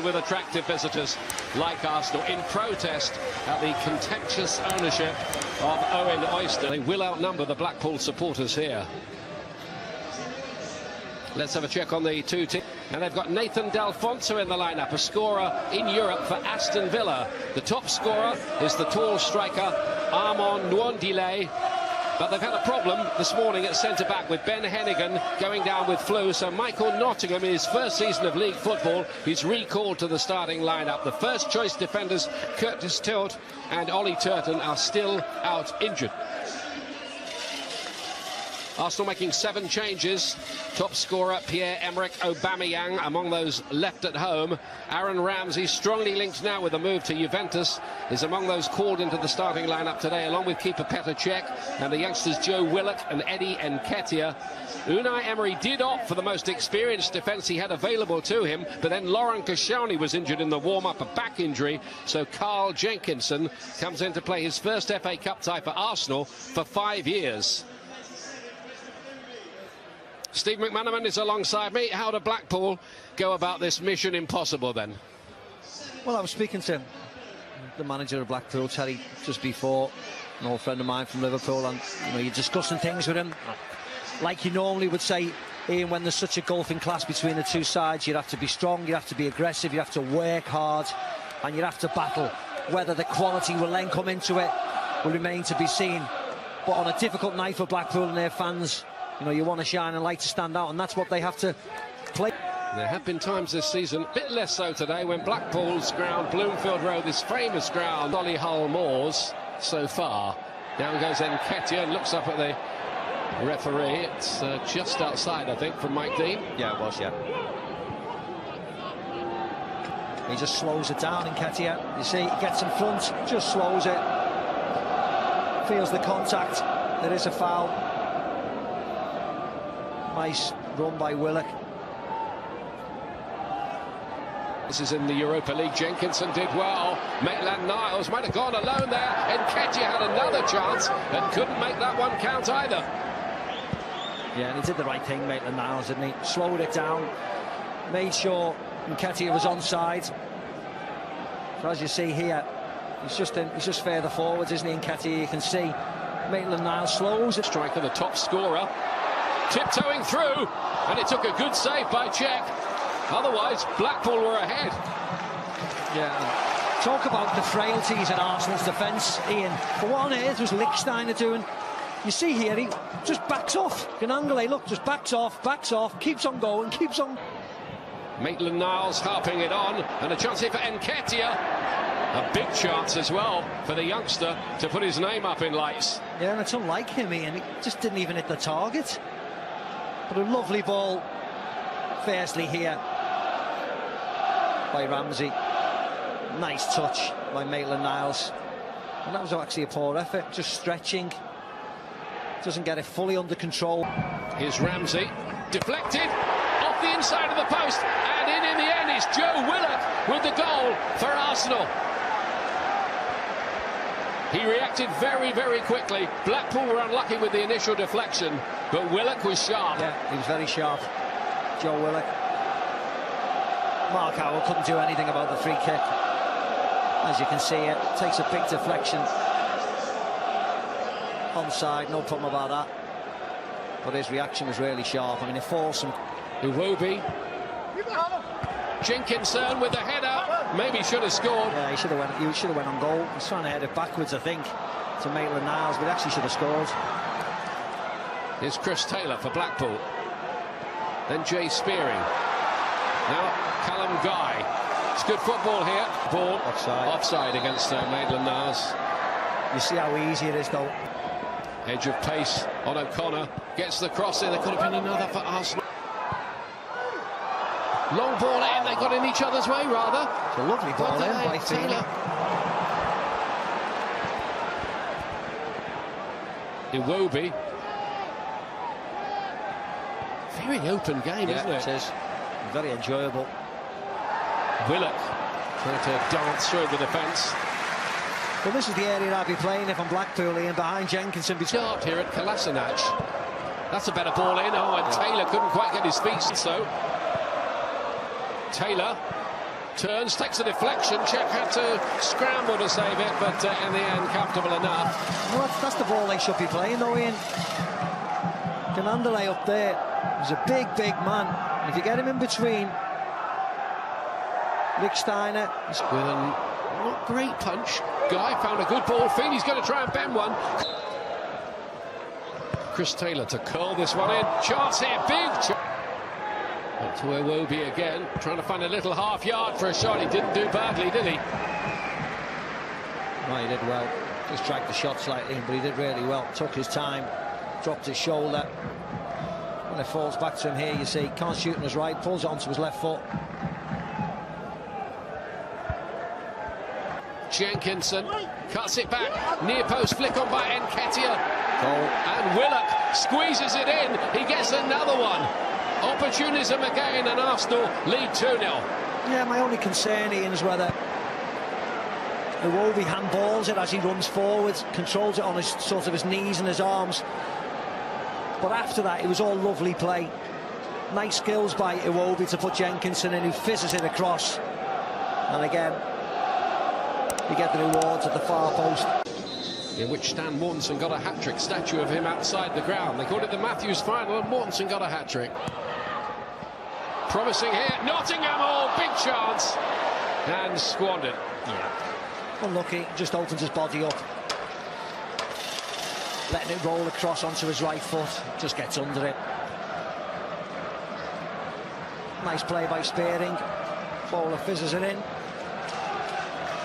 with attractive visitors like Arsenal in protest at the contentious ownership of Owen Oyster. They will outnumber the Blackpool supporters here. Let's have a check on the two teams. And they've got Nathan D'Alfonso in the lineup, a scorer in Europe for Aston Villa. The top scorer is the tall striker Armand Nwandile. But they've had a problem this morning at centre-back with Ben Hennigan going down with flu. So Michael Nottingham, in his first season of league football, is recalled to the starting lineup. The first-choice defenders, Curtis Tilt and Ollie Turton, are still out injured. Arsenal making 7 changes. Top scorer Pierre-Emerick Aubameyang among those left at home. Aaron Ramsey, strongly linked now with a move to Juventus, is among those called into the starting lineup today, along with keeper Petr Cech and the youngsters Joe Willock and Eddie Nketiah. Unai Emery did opt for the most experienced defence he had available to him, but then Laurent Koscielny was injured in the warm-up, a back injury, so Carl Jenkinson comes in to play his first FA Cup tie for Arsenal for 5 years. Steve McManaman is alongside me. How do Blackpool go about this mission impossible then? Well, I was speaking to the manager of Blackpool, Terry, just before, an old friend of mine from Liverpool, and you're discussing things with him like you normally would say, Ian, when there's such a gulfing class between the two sides. You have to be strong, you have to be aggressive, you have to work hard, and you have to battle. Whether the quality will then come into it will remain to be seen. But on a difficult night for Blackpool and their fans, you want to shine a light to stand out, and that's what they have to play. There have been times this season, a bit less so today, when Blackpool's ground, Bloomfield Road, this famous ground, Solihull Moors, so far. Down goes Nketiah and looks up at the referee. It's just outside, I think, from Mike Dean. Yeah, it was, yeah. He just slows it down, Nketiah. You see, he gets in front, just slows it. Feels the contact. There is a foul. Nice run by Willock. This is in the Europa League. Jenkinson did well. Maitland-Niles might have gone alone there. Nketiah had another chance and couldn't make that one count either. Yeah, and he did the right thing, Maitland-Niles, didn't he? Slowed it down, made sure Nketiah was onside. So as you see here, he's just further forwards, isn't he, Nketiah? You can see Maitland-Niles slows it. Striker, the top scorer, tiptoeing through, and it took a good save by Cech. Otherwise, Blackpool were ahead. Yeah. Talk about the frailties in Arsenal's defence, Ian. But what on earth was Lichtsteiner doing? You see here, he just backs off. Ganangale, look, just backs off, keeps on going, keeps on. Maitland-Niles harping it on, and a chance here for Nketiah. A big chance as well for the youngster to put his name up in lights. Yeah, and it's unlike him, Ian. He just didn't even hit the target. But a lovely ball, firstly here, by Ramsey. Nice touch by Maitland-Niles. And that was actually a poor effort, just stretching. Doesn't get it fully under control. Here's Ramsey, deflected, off the inside of the post, and in the end is Joe Willock with the goal for Arsenal. He reacted very, very quickly. Blackpool were unlucky with the initial deflection, but Willock was sharp. Yeah, he was very sharp, Joe Willock. Mark Howell couldn't do anything about the free kick. As you can see, it takes a big deflection. Onside, no problem about that. But his reaction was really sharp. I mean, it forced him. Iwobi. Jenkinson with the header. Maybe should have scored. Yeah, he should have went on goal. He's trying to head it backwards, I think, to Maitland-Niles, but he actually should have scored. Here's Chris Taylor for Blackpool. Then Jay Spearing. Now Callum Guy. It's good football here. Ball offside against Maitland-Niles. You see how easy it is, though. Edge of pace on O'Connor. Gets the cross in. There could have been another for Arsenal. Long ball in. They got in each other's way, rather. It's a lovely ball in by Taylor. Iwobi. Very open game, isn't it? It is. Very enjoyable. Willock trying to dance through the defence. Well, this is the area I'd be playing if I'm Blackpool, Ian, behind Jenkinson. Start here at Kolasinac. That's a better ball in. Oh, and Taylor couldn't quite get his feet. So Taylor Turns, takes a deflection. Czech had to scramble to save it, but in the end, comfortable enough. Well, that's the ball they should be playing, though, Ian. Canandale up there. He's a big, big man. And if you get him in between, Rick Steiner. With a not great punch. Guy found a good ball feed. He's going to try and bend one. Chris Taylor to curl this one in. Chance here, big chance. Up to Iwobi again, trying to find a little half yard for a shot. He didn't do badly, did he? No, he did well. Just dragged the shot slightly, but he did really well. Took his time, dropped his shoulder. When it falls back to him here, you see, can't shoot on his right, pulls it onto his left foot. Jenkinson cuts it back, near post flick on by Nketiah. Goal. And Willock squeezes it in, he gets another one. Opportunism again, and Arsenal lead 2-0. Yeah, my only concern, Ian, is whether Iwobi handballs it as he runs forward, controls it on his sort of his knees and his arms. But after that, it was all lovely play. Nice skills by Iwobi to put Jenkinson in, who fizzes it across. And again, you get the rewards at the far post. In which Stan Mortensen got a hat-trick, statue of him outside the ground. They called it the Matthews final, and Mortensen got a hat-trick. Promising here, Nottingham, oh, big chance, and squandered. Yeah. Unlucky, just opens his body up. Letting it roll across onto his right foot, just gets under it. Nice play by Spearing. Bowler fizzes it in.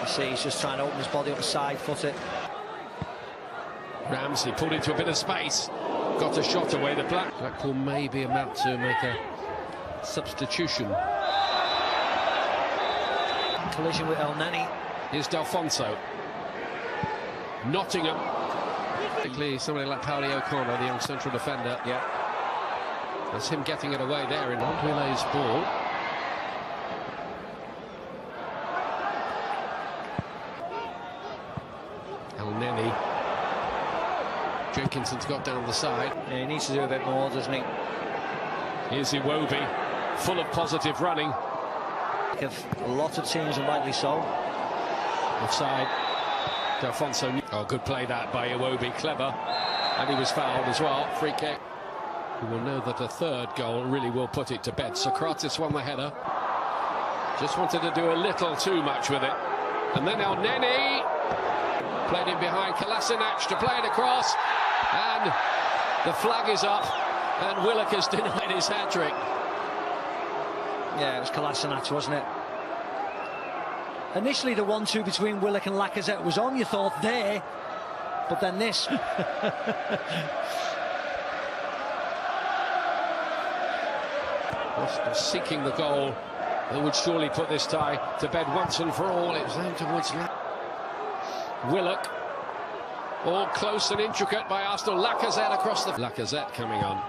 You see, he's just trying to open his body up and side-foot it. Ramsey pulled into a bit of space, got a shot away. The Blackpool may be about to make a substitution. Collision with El Neni. Here's D'Alfonso. Nottingham. Particularly somebody like Pauli O'Connor, the young central defender. Yeah. That's him getting it away there in Montpellier's ball. El Neni. Jenkinson's got down the side. Yeah, he needs to do a bit more, doesn't he? Here's Iwobi, full of positive running. Of a lot of teams, and rightly so. Offside. D'Alfonso. Oh, good play that by Iwobi, clever. And he was fouled as well. Free kick. We will know that a third goal really will put it to bed. Socrates won the header. Just wanted to do a little too much with it. And then El Neni played in behind Kolasinac to play it across. And the flag is up. And Willock has denied his hat-trick. Yeah, it was Kolasinac, wasn't it? Initially, the 1-2 between Willock and Lacazette was on, you thought, there. But then this. Just seeking the goal that would surely put this tie to bed once and for all. It was down towards Willock. All close and intricate by Arsenal. Lacazette across the... Lacazette coming on.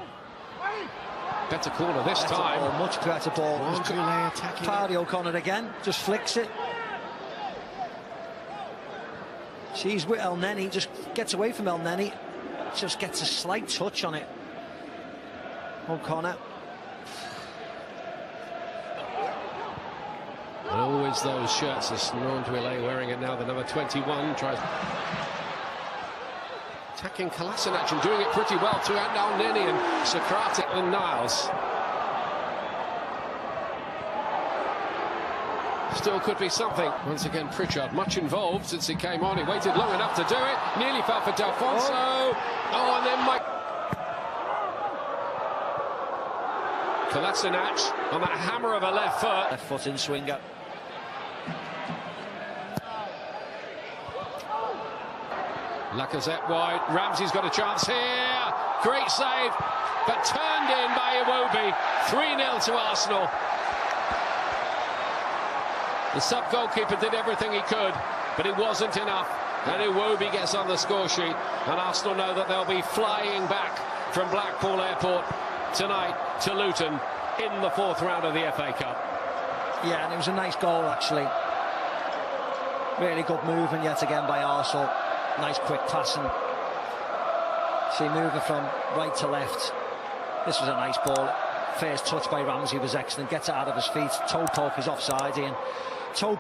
Better corner this time. Ball, much better ball. Attacking. Pauli O'Connor again, just flicks it. She's with El Neni, just gets away from El Neni. Just gets a slight touch on it. O'Connor. Always those shirts. As Nondwile wearing it now, the number 21 tries... Attacking Kolasinac and doing it pretty well to El Neni and Socrates and Niles. Still could be something. Once again, Pritchard, much involved since he came on. He waited long enough to do it. Nearly fell for D'Alfonso. Oh, and then Mike. Kolasinac on that hammer of a left foot. Left foot in swinger. Lacazette wide. Ramsey's got a chance here. Great save, but turned in by Iwobi. 3-0 to Arsenal. The sub-goalkeeper did everything he could, but it wasn't enough. And Iwobi gets on the score sheet, and Arsenal know that they'll be flying back from Blackpool Airport tonight to Luton in the fourth round of the FA Cup. Yeah, and it was a nice goal, actually. Really good movement yet again by Arsenal. Nice quick passing. See, moving from right to left. This was a nice ball. First touch by Ramsey was excellent. Gets it out of his feet. Toe poke is offside, Ian. toe